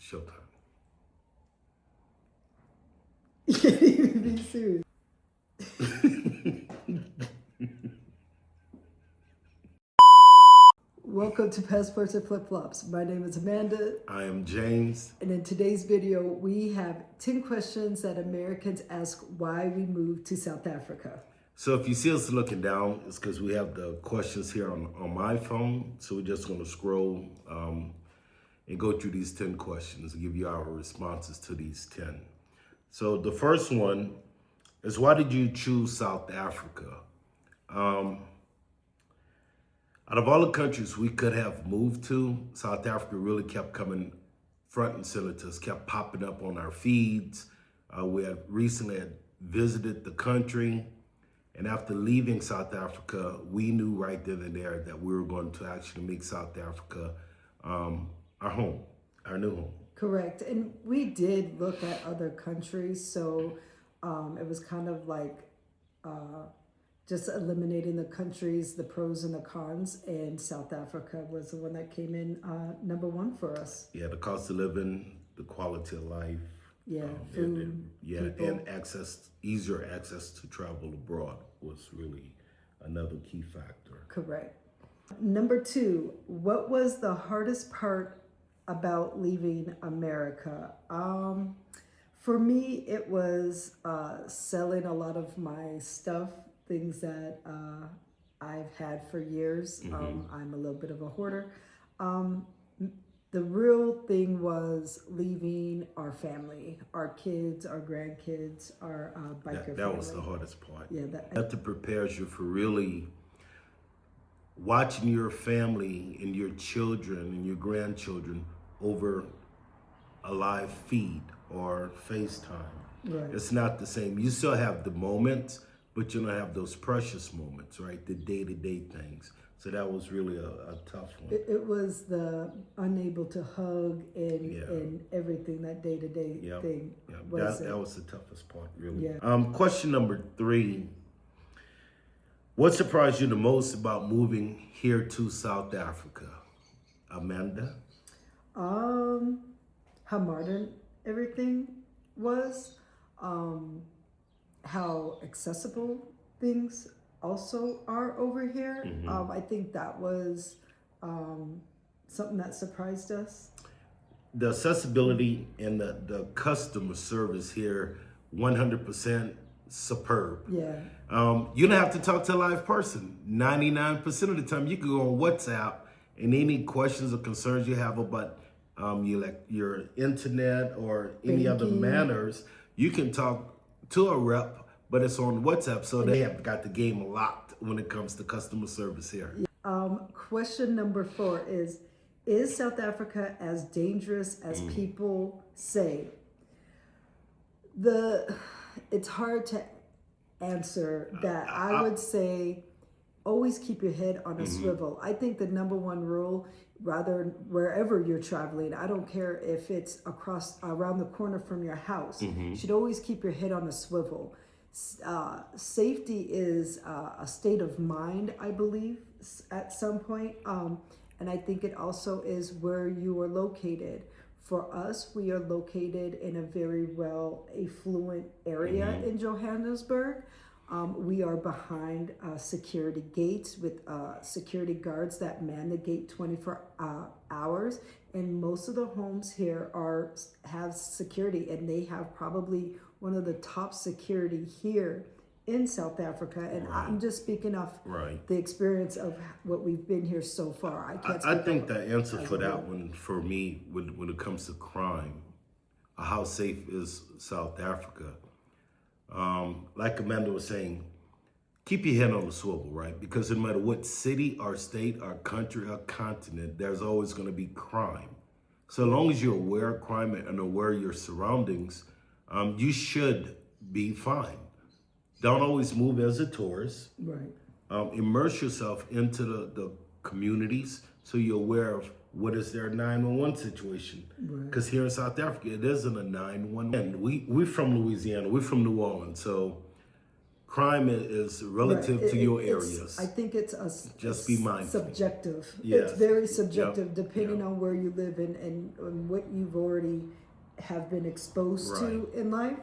Showtime. You can't even be serious. Welcome to Passports and Flip-Flops. My name is Amanda. I am James. And in today's video, we have 10 questions that Americans ask why we moved to South Africa. So if you see us looking down, it's because we have the questions here on my phone. So we're just going to scroll and go through these 10 questions and give you our responses to these 10. So the first one is, why did you choose South Africa? Out of all the countries we could have moved to, South Africa really kept coming front and center to us, kept popping up on our feeds. We had recently visited the country. And after leaving South Africa, we knew right then and there that we were going to actually make South Africa our home, our new home. Correct. And we did look at other countries. So it was kind of like just eliminating the countries, the pros and the cons. And South Africa was the one that came in number one for us. Yeah, the cost of living, the quality of life. Yeah, food, people. And easier access to travel abroad was really another key factor. Correct. Number two, what was the hardest part about leaving America? For me, it was selling a lot of my stuff, things that I've had for years. I'm a little bit of a hoarder. The real thing was leaving our family, our kids, our grandkids, our biker family. That was the hardest part. Yeah, that prepares you for really watching your family and your children and your grandchildren over a live feed or FaceTime. Right. It's not the same. You still have the moments, but you don't have those precious moments, right? The day-to-day things. So that was really a tough one. It was the unable to hug and everything, that day-to-day thing. Yeah, that was the toughest part, really. Yeah. Question number 3. What surprised you the most about moving here to South Africa? Amanda? How modern everything was, how accessible things also are over here. I think that was something that surprised us. The accessibility and the customer service here, 100% superb. Yeah. You don't have to talk to a live person. 99% of the time, you can go on WhatsApp and any questions or concerns you have about your internet or any other matters, you can talk to a rep, but it's on WhatsApp, so they have got the game locked when it comes to customer service here. Question number 4 is South Africa as dangerous as people say? It's hard to answer that. I would say always keep your head on a swivel. I think the number one rule, rather wherever you're traveling, I don't care if it's around the corner from your house, you should always keep your head on a swivel. Safety is a state of mind, I believe, at some point. And I think it also is where you are located. For us, we are located in a very affluent area in Johannesburg. We are behind security gates with security guards that man the gate 24 hours. And most of the homes here have security, and they have probably one of the top security here in South Africa. And I'm just speaking of the experience of what we've been here so far. I think the answer for that one, for me, when it comes to crime, how safe is South Africa? Like Amanda was saying, keep your head on the swivel, right? Because no matter what city or state or country or continent, there's always going to be crime. So as long as you're aware of crime and aware of your surroundings, you should be fine. Don't always move as a tourist. Right. Immerse yourself into the communities so you're aware of what is their 911 situation. Because here in South Africa, it isn't a 911. And we're from Louisiana, we're from New Orleans. So crime is relative Right. to your It's- areas. I think it's Just be mindful. subjective. Yes. It's very Yep. subjective depending Yep. on where you live and what you've already have been exposed to Right. in life.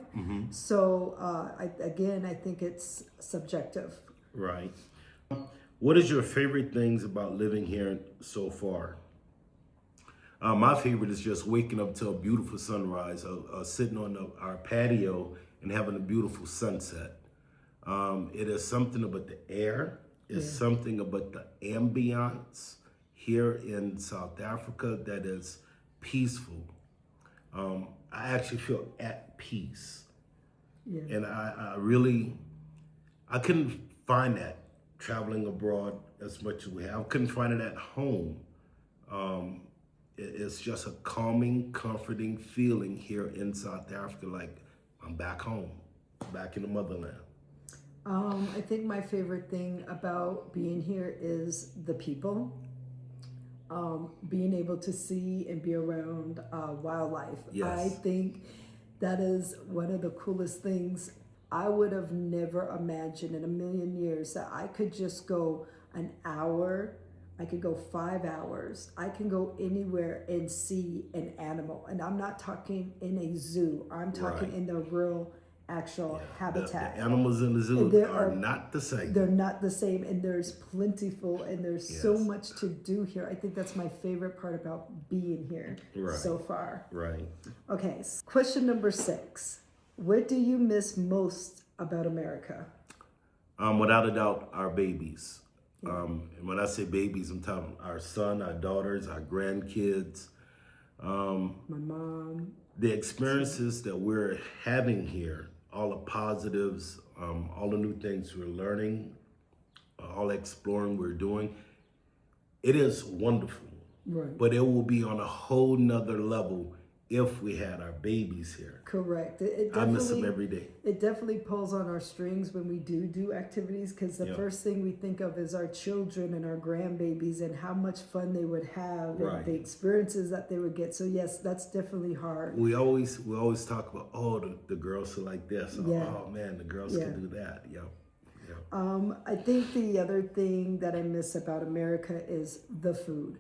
So I think it's subjective. Right. What is your favorite things about living here so far? My favorite is just waking up to a beautiful sunrise, sitting on our patio and having a beautiful sunset. It is something about the air. It's something about the ambiance here in South Africa that is peaceful. I actually feel at peace. Yeah. And I couldn't find that traveling abroad as much as we have. I couldn't find it at home. It's just a calming, comforting feeling here in South Africa, like I'm back home, back in the motherland. I think my favorite thing about being here is the people. Being able to see and be around wildlife. Yes. I think that is one of the coolest things. I would have never imagined in a million years that I could just go an hour, I could go 5 hours, I can go anywhere and see an animal. And I'm not talking in a zoo, I'm talking Right. in the real actual habitat. The animals in the zoo are not the same. They're not the same, and there's plentiful, and there's so Yes. much to do here. I think that's my favorite part about being here Right. so far. Right. Okay, question number 6. What do you miss most about America? Without a doubt, our babies. And when I say babies, I'm talking our son, our daughters, our grandkids. My mom. The experiences that we're having here, all the positives, all the new things we're learning, all the exploring we're doing, it is wonderful. Right. But it will be on a whole nother level if we had our babies here. Correct. It I miss them definitely- every day. It definitely pulls on our strings when we do activities, because the Yeah. first thing we think of is our children and our grandbabies and how much fun they would have Right. and the experiences that they would get. So yes, that's definitely hard. We always talk about, the girls are like this. Yeah. Oh man, the girls Yeah. can do that. Yeah. I think the other thing that I miss about America is the food.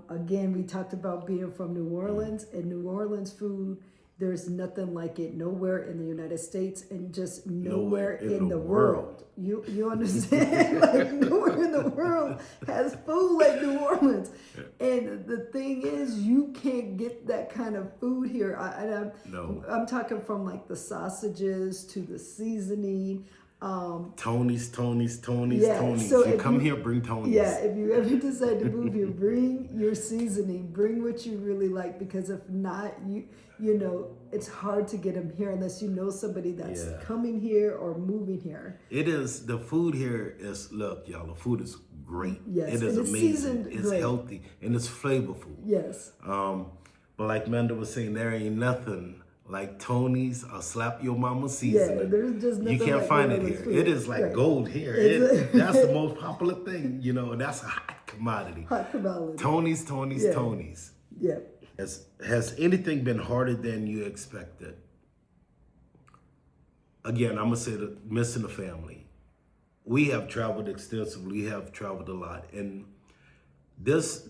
Again, we talked about being from New Orleans, and New Orleans food, there's nothing like it nowhere in the United States, and just nowhere in the world. You understand? Like nowhere in the world has food like New Orleans. And the thing is, you can't get that kind of food here. No. I'm talking from like the sausages to the seasoning. Tony's. Yeah, so If you if come you- here, bring Tony's. Yeah, if you ever decide to move here, bring your seasoning, bring what you really like, because if not, you know, it's hard to get them here unless you know somebody that's Yeah. coming here or moving here. It is, the food here is, look, y'all, the food is great. Yes, It is and it's amazing. seasoned It's great. healthy and it's flavorful. Yes. But like Manda was saying, there ain't nothing like Tony's or Slap Your Mama Yeah, seasoning. there's just nothing You can't like find New it Orleans here. food. It is like Right. gold here. It's- That's the most popular thing, and that's a hot commodity. Hot commodity. Tony's. Yeah. Tony's. Yeah. Has anything been harder than you expected? Again, I'm gonna say missing the family. We have traveled extensively. We have traveled a lot, and this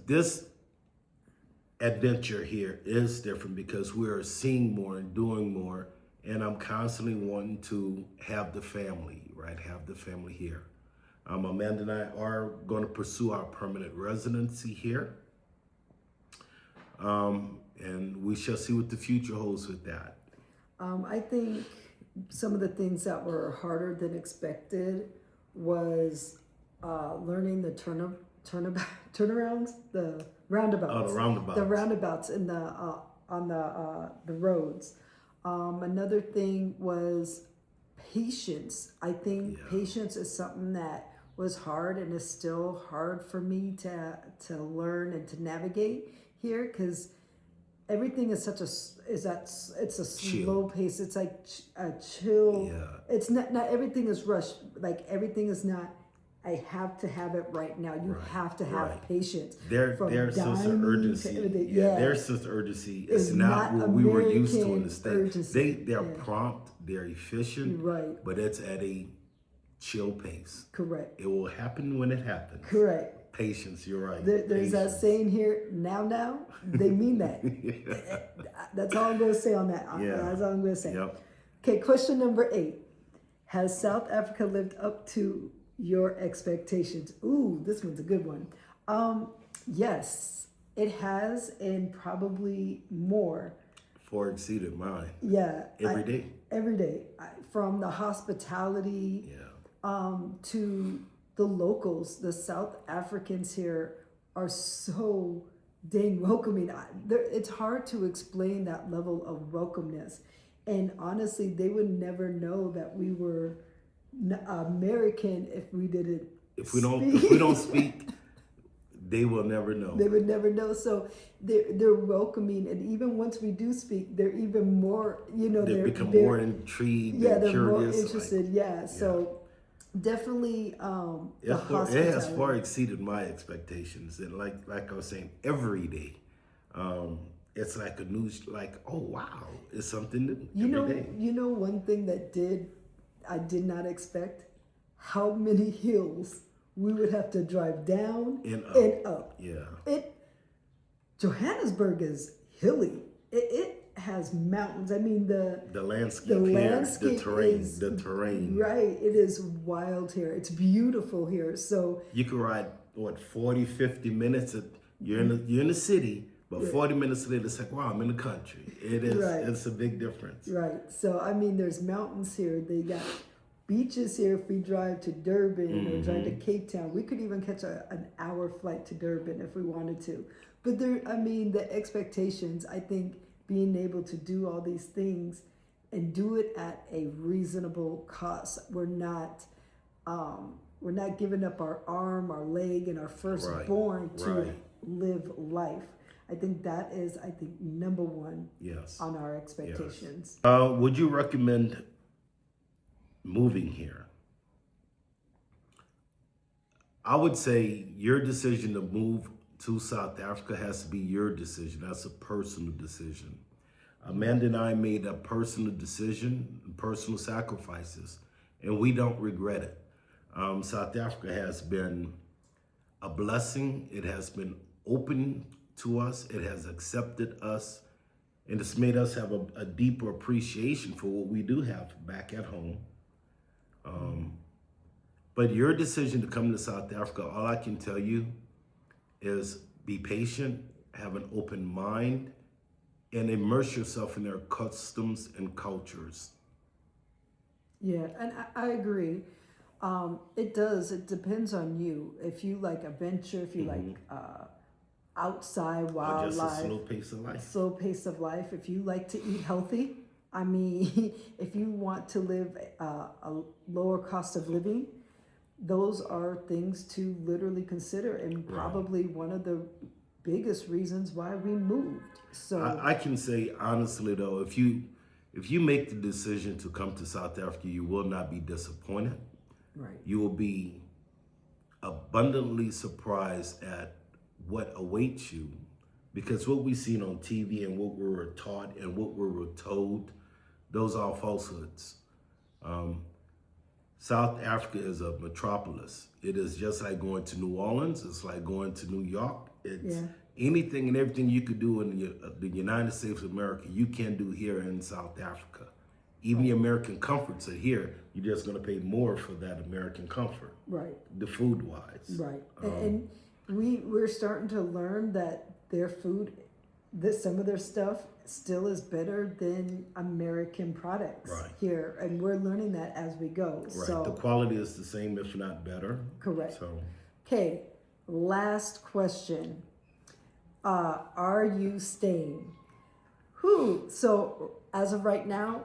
adventure here is different because we're seeing more and doing more, and I'm constantly wanting to have the family, right? Have the family here. Amanda and I are going to pursue our permanent residency here, and we shall see what the future holds with that. I think some of the things that were harder than expected was learning the turnarounds, the roundabouts. Oh, the roundabouts. The roundabouts in the on the roads. Another thing was patience. I think patience is something that was hard and is still hard for me to learn and to navigate here, because everything is it's a slow pace. It's like a chill. Yeah. It's not everything is rushed. Like everything is not, I have to have it right now. You have to have patience. Their From sense of dining to urgency. everything. Their sense of urgency is It's not not what we were used to in American the States. urgency. They're prompt, they're efficient, Right. but it's at a chill pace. Correct. It will happen when it happens. Correct. Patience, you're right. There's that Patience. saying here, now, they mean that. That's all I'm going to say on that. Yeah. That's all I'm going to say. Yep. Okay, question number 8. Has South Africa lived up to your expectations? Ooh, this one's a good one. Yes, it has, and probably more. Far exceeded mine. Yeah. Every day. Every day. From the hospitality to the locals, the South Africans here are so dang welcoming. It's hard to explain that level of welcomeness. And honestly, they would never know that we were American if we didn't. If we don't speak, they will never know. They would never know. So they're welcoming, and even once we do speak, they're even more. They become more intrigued. Yeah, and they're curious, more interested. So definitely, the hospitality. It has far exceeded my expectations, and like I was saying, every day. It's like a news, oh wow, it's something new every day. One thing that I did not expect, how many hills we would have to drive down and up. Yeah. Johannesburg is hilly. It has mountains. I mean the landscape, the terrain. Right. It is wild here. It's beautiful here. So you can ride 40, 50 minutes. You're in the city. But 40 minutes later, it's like, wow, I'm in the country. It is. Right. It's a big difference. Right. So, I mean, there's mountains here. They got beaches here. If we drive to Durban or drive to Cape Town, we could even catch an hour flight to Durban if we wanted to. But the expectations, I think being able to do all these things and do it at a reasonable cost. We're not giving up our arm, our leg, and our firstborn to live life. I think that is, number one on our expectations. Yes. Would you recommend moving here? I would say your decision to move to South Africa has to be your decision. That's a personal decision. Amanda and I made a personal decision, personal sacrifices, and we don't regret it. South Africa has been a blessing. It has been open to us. It has accepted us, and it's made us have a deeper appreciation for what we do have back at home. But your decision to come to South Africa, all I can tell you is be patient, have an open mind, and immerse yourself in their customs and cultures. Yeah, and I agree. It does. It depends on you. If you like adventure, if you like outside wildlife, just a slow pace of life. Slow pace of life. If you like to eat healthy, I mean, if you want to live a lower cost of living, those are things to literally consider, and probably one of the biggest reasons why we moved. So I can say honestly though, if you make the decision to come to South Africa, you will not be disappointed. Right. You will be abundantly surprised at what awaits you, because what we've seen on TV and what we were taught and what we were told, those are falsehoods. South Africa is a metropolis. It is just like going to New Orleans. It's like going to New York. It's anything and everything you could do in the United States of America, you can do here in South Africa. Even the American comforts are here. You're just going to pay more for that American comfort. Right. The food-wise. Right. And we're starting to learn that their food, some of their stuff still is better than American products here. And we're learning that as we go. Right. So, the quality is the same, if not better. Correct. So. Okay. Last question. Are you staying? So as of right now,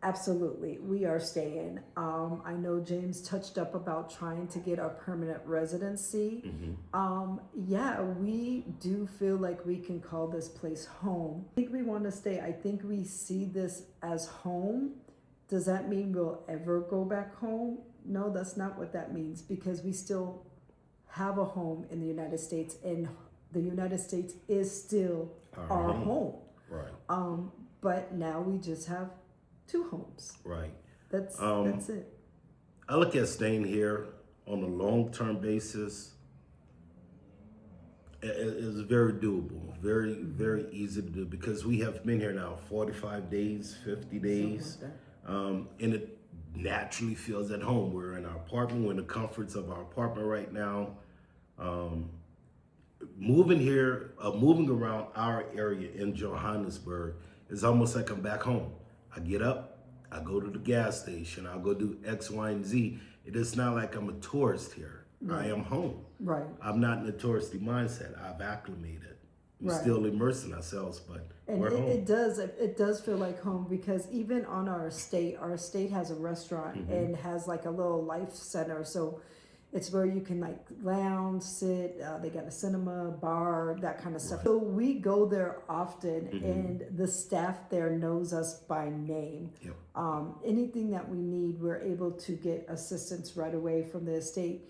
absolutely, we are staying. I know James touched up about trying to get our permanent residency. We do feel like we can call this place home. I think we want to stay. I think we see this as home. Does that mean we'll ever go back home? No, that's not what that means, because we still have a home in the United States, and the United States is still our home. Right. But now we just have two homes. Right. That's it. I look at staying here on a long-term basis. It's very doable, very, very easy to do because we have been here now 45 days, 50 days, and it naturally feels at home. We're in our apartment, we're in the comforts of our apartment right now. Moving here, moving around our area in Johannesburg is almost like I'm back home. I get up, I go to the gas station, I'll go do X, Y, and Z. It is not like I'm a tourist here. Right. I am home. Right. I'm not in a touristy mindset. I've acclimated. We're still immersing ourselves, but we're home. It does feel like home because even on our estate has a restaurant and has like a little life center. So it's where you can like lounge, sit. They got a cinema, bar, that kind of stuff. So we go there often, and the staff there knows us by name. Yep. Anything that we need, we're able to get assistance right away from the estate.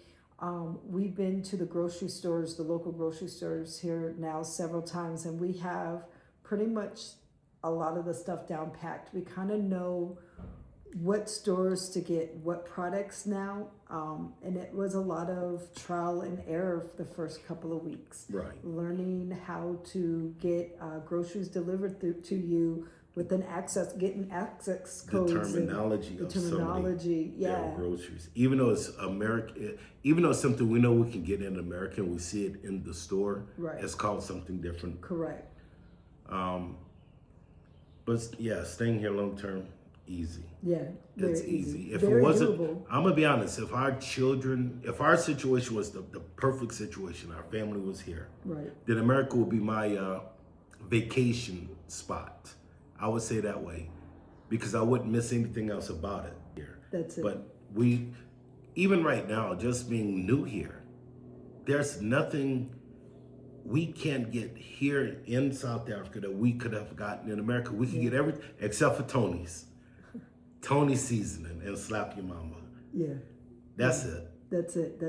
We've been to the grocery stores, the local grocery stores here now several times, and we have pretty much a lot of the stuff down packed. We kind of know what stores to get what products now, and it was a lot of trial and error for the first couple of weeks. Right. Learning how to get groceries delivered to you with getting access codes. Terminology of terminology, groceries. Even though it's American, even though it's something we know we can get in America and we see it in the store, it's called something different. Correct. But yeah, staying here long term, easy. Yeah, it's easy. If very it wasn't, doable. I'm gonna be honest. If our situation was the perfect situation, our family was here, then America would be my vacation spot. I would say that way, because I wouldn't miss anything else about it here. That's it. But even right now, just being new here, there's nothing we can't get here in South Africa that we could have gotten in America. We can get everything except for Tony's seasoning and slap your mama. Yeah. That's it. That's it.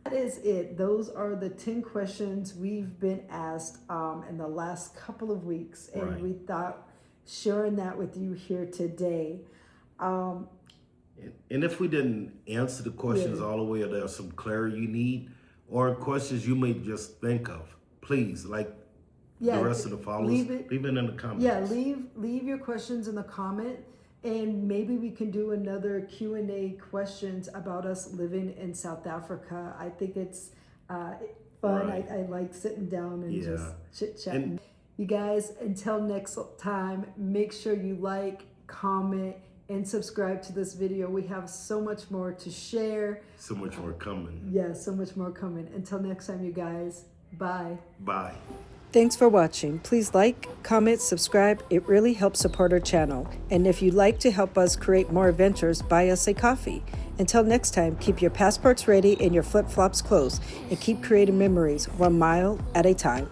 That is it. Those are the 10 questions we've been asked in the last couple of weeks, and we thought sharing that with you here today. And if we didn't answer the questions all the way, or there's some clarity you need, or questions you may just think of, please, like the rest of the followers, leave it in the comments. Yeah, leave your questions in the comment, and maybe we can do another Q&A questions about us living in South Africa. I think it's fun. I like sitting down and just chit-chatting. You guys, until next time, make sure you like, comment, and subscribe to this video. We have so much more to share. So much more coming. Yeah, so much more coming. Until next time, you guys. Bye. Bye. Thanks for watching. Please like, comment, subscribe. It really helps support our channel. And if you'd like to help us create more adventures, buy us a coffee. Until next time, keep your passports ready and your flip-flops closed, and keep creating memories 1 mile at a time.